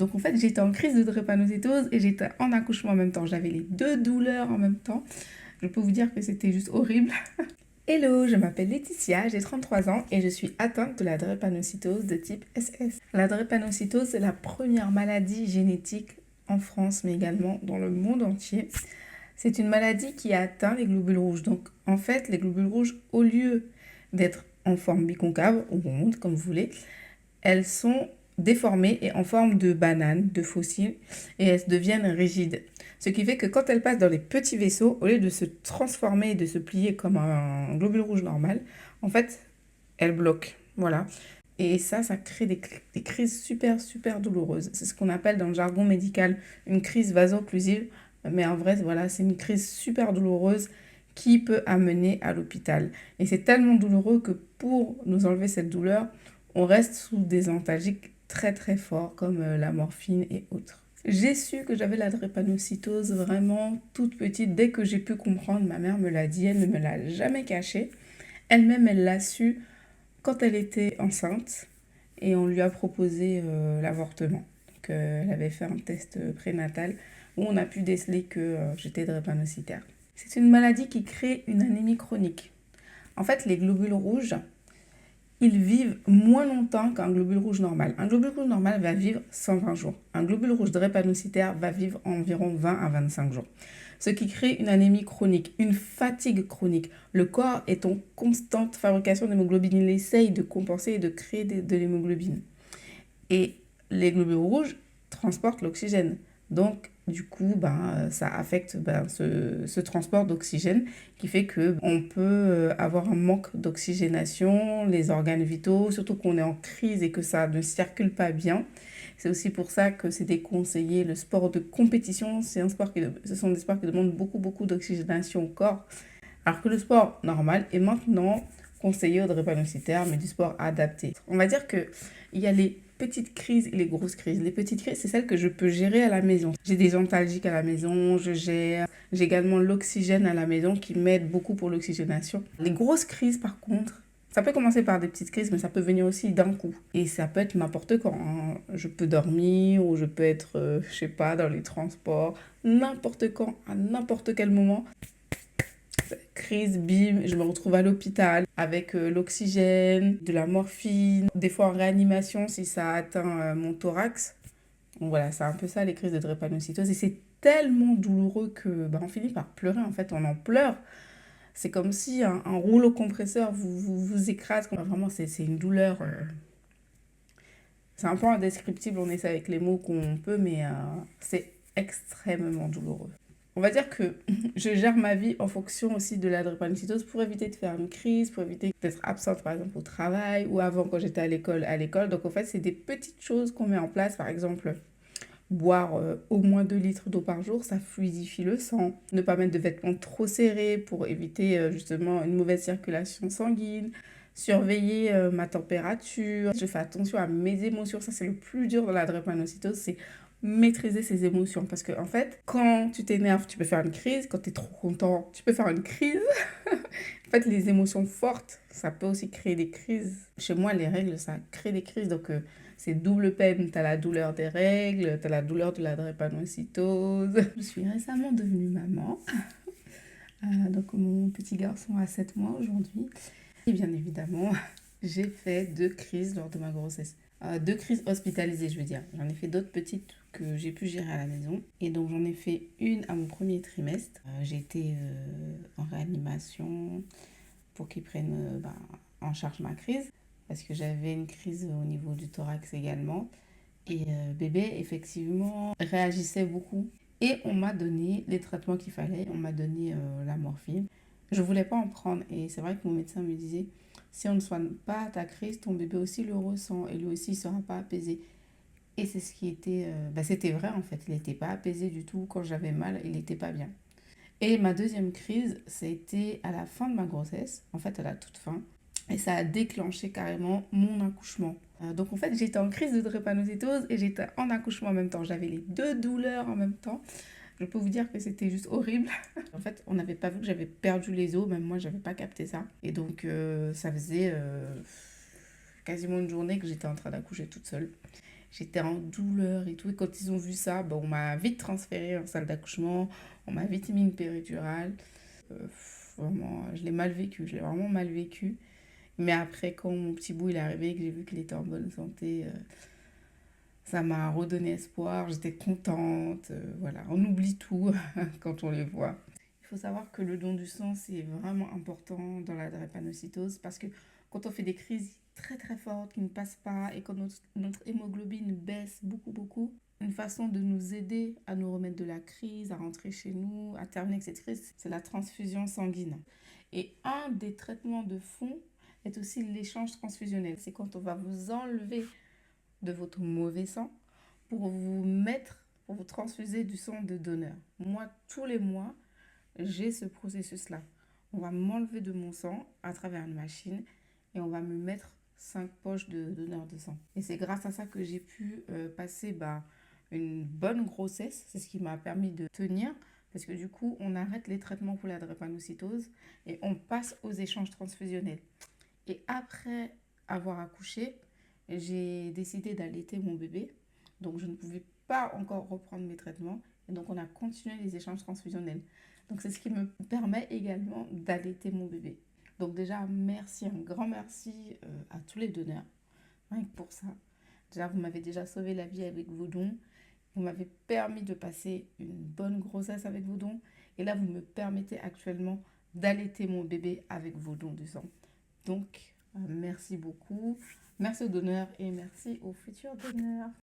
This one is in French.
Donc en fait, j'étais en crise de drépanocytose et j'étais en accouchement en même temps. J'avais les deux douleurs en même temps. Je peux vous dire que c'était juste horrible. Hello, je m'appelle Laetitia, j'ai 33 ans et je suis atteinte de la drépanocytose de type SS. La drépanocytose, c'est la première maladie génétique en France, mais également dans le monde entier. C'est une maladie qui atteint les globules rouges. Donc, en fait, les globules rouges, au lieu d'être en forme biconcave ou ronde, comme vous voulez, elles sont déformées et en forme de banane, de fossile, et elles deviennent rigides. Ce qui fait que quand elles passent dans les petits vaisseaux, au lieu de se transformer et de se plier comme un globule rouge normal, en fait, elles bloquent. Voilà. Et ça crée des crises super douloureuses. C'est ce qu'on appelle dans le jargon médical une crise vaso-occlusive. Mais en vrai, voilà, c'est une crise super douloureuse qui peut amener à l'hôpital. Et c'est tellement douloureux que pour nous enlever cette douleur, on reste sous des antalgiques très forts comme la morphine et autres. J'ai su que j'avais la drépanocytose vraiment toute petite. Dès que j'ai pu comprendre, ma mère me l'a dit, elle ne me l'a jamais caché. Elle-même, elle l'a su quand elle était enceinte et on lui a proposé l'avortement. Donc, elle avait fait un test prénatal où on a pu déceler que j'étais drépanocytaire. C'est une maladie qui crée une anémie chronique. En fait, les globules rouges, ils vivent moins longtemps qu'un globule rouge normal. Un globule rouge normal va vivre 120 jours. Un globule rouge drépanocytaire va vivre environ 20 à 25 jours. Ce qui crée une anémie chronique, une fatigue chronique. Le corps est en constante fabrication d'hémoglobine. Il essaye de compenser et de créer de l'hémoglobine. Et les globules rouges transportent l'oxygène. Donc, du coup, ça affecte ce transport d'oxygène qui fait qu'on peut avoir un manque d'oxygénation, les organes vitaux, surtout qu'on est en crise et que ça ne circule pas bien. C'est aussi pour ça que c'est déconseillé. Le sport de compétition, ce sont des sports qui demandent beaucoup d'oxygénation au corps. Alors que le sport normal est maintenant conseillé aux drépanocytaires, mais du sport adapté. On va dire qu'il y a les petites crises et les grosses crises. Les petites crises, c'est celles que je peux gérer à la maison. J'ai des antalgiques à la maison, je gère. J'ai également l'oxygène à la maison qui m'aide beaucoup pour l'oxygénation. Les grosses crises, par contre, ça peut commencer par des petites crises, mais ça peut venir aussi d'un coup. Et ça peut être n'importe quand, hein. Je peux dormir ou je peux être, je sais pas, dans les transports, n'importe quand, à n'importe quel moment. Crise, bim, je me retrouve à l'hôpital avec l'oxygène, de la morphine, des fois en réanimation si ça atteint mon thorax. Donc voilà, c'est un peu ça les crises de drépanocytose et c'est tellement douloureux que on finit par pleurer en fait, on en pleure. C'est comme si un rouleau compresseur vous écrase. Vraiment, c'est une douleur. C'est un peu indescriptible, on essaie avec les mots qu'on peut, mais c'est extrêmement douloureux. On va dire que je gère ma vie en fonction aussi de la drépanocytose pour éviter de faire une crise, pour éviter d'être absente par exemple au travail ou avant quand j'étais à l'école. Donc en fait, c'est des petites choses qu'on met en place. Par exemple, boire au moins 2 litres d'eau par jour, ça fluidifie le sang. Ne pas mettre de vêtements trop serrés pour éviter justement une mauvaise circulation sanguine. Surveiller ma température. Je fais attention à mes émotions. Ça, c'est le plus dur dans la drépanocytose, c'est maîtriser ses émotions. Parce que, en fait, quand tu t'énerves, tu peux faire une crise. Quand tu es trop content, tu peux faire une crise. En fait, les émotions fortes, ça peut aussi créer des crises. Chez moi, les règles, ça crée des crises. Donc, c'est double peine. Tu as la douleur des règles, tu as la douleur de la drépanocytose. Je suis récemment devenue maman. Donc, mon petit garçon a 7 mois aujourd'hui. Et bien évidemment, j'ai fait 2 crises lors de ma grossesse. 2 crises hospitalisées, je veux dire. J'en ai fait d'autres petites que j'ai pu gérer à la maison. Et donc, j'en ai fait une à mon premier trimestre. J'ai été en réanimation pour qu'ils prennent en charge ma crise. Parce que j'avais une crise au niveau du thorax également. Et bébé, effectivement, réagissait beaucoup. Et on m'a donné les traitements qu'il fallait. On m'a donné la morphine. Je voulais pas en prendre. Et c'est vrai que mon médecin me disait, si on ne soigne pas ta crise, ton bébé aussi le ressent. Et lui aussi, il ne sera pas apaisé. Et c'est ce qui était... c'était vrai, en fait. Il n'était pas apaisé du tout. Quand j'avais mal, il n'était pas bien. Et ma deuxième crise, c'était à la fin de ma grossesse. En fait, à la toute fin. Et ça a déclenché carrément mon accouchement. Donc en fait, j'étais en crise de drépanocytose et j'étais en accouchement en même temps. J'avais les deux douleurs en même temps. Je peux vous dire que c'était juste horrible. En fait, on n'avait pas vu que j'avais perdu les os. Même moi, je n'avais pas capté ça. Et donc, ça faisait quasiment une journée que j'étais en train d'accoucher toute seule. j'étais en douleur et tout. Et quand ils ont vu ça, on m'a vite transférée en salle d'accouchement, on m'a vite mis une péridurale. Vraiment, je l'ai mal vécu, je l'ai vraiment mal vécu. Mais après, quand mon petit bout il est arrivé et que j'ai vu qu'il était en bonne santé, ça m'a redonné espoir, j'étais contente. Voilà, on oublie tout quand on les voit. Il faut savoir que le don du sang, c'est vraiment important dans la drépanocytose parce que quand on fait des crises très très fortes qui ne passent pas et quand notre hémoglobine baisse beaucoup beaucoup, une façon de nous aider à nous remettre de la crise, à rentrer chez nous, à terminer avec cette crise, c'est la transfusion sanguine. Et un des traitements de fond est aussi l'échange transfusionnel. C'est quand on va vous enlever de votre mauvais sang pour vous mettre, pour vous transfuser du sang de donneur. Moi, tous les mois, j'ai ce processus-là. On va m'enlever de mon sang à travers une machine et on va me mettre 5 poches de donneur de sang. Et c'est grâce à ça que j'ai pu passer une bonne grossesse. C'est ce qui m'a permis de tenir. Parce que du coup, on arrête les traitements pour la drépanocytose et on passe aux échanges transfusionnels. Et après avoir accouché, j'ai décidé d'allaiter mon bébé. Donc, je ne pouvais pas encore reprendre mes traitements. Et donc, on a continué les échanges transfusionnels. Donc, c'est ce qui me permet également d'allaiter mon bébé. Donc, déjà, merci, un grand merci à tous les donneurs. Rien que pour ça. Déjà, vous m'avez déjà sauvé la vie avec vos dons. Vous m'avez permis de passer une bonne grossesse avec vos dons. Et là, vous me permettez actuellement d'allaiter mon bébé avec vos dons de sang. Donc, merci beaucoup. Merci aux donneurs et merci aux futurs donneurs.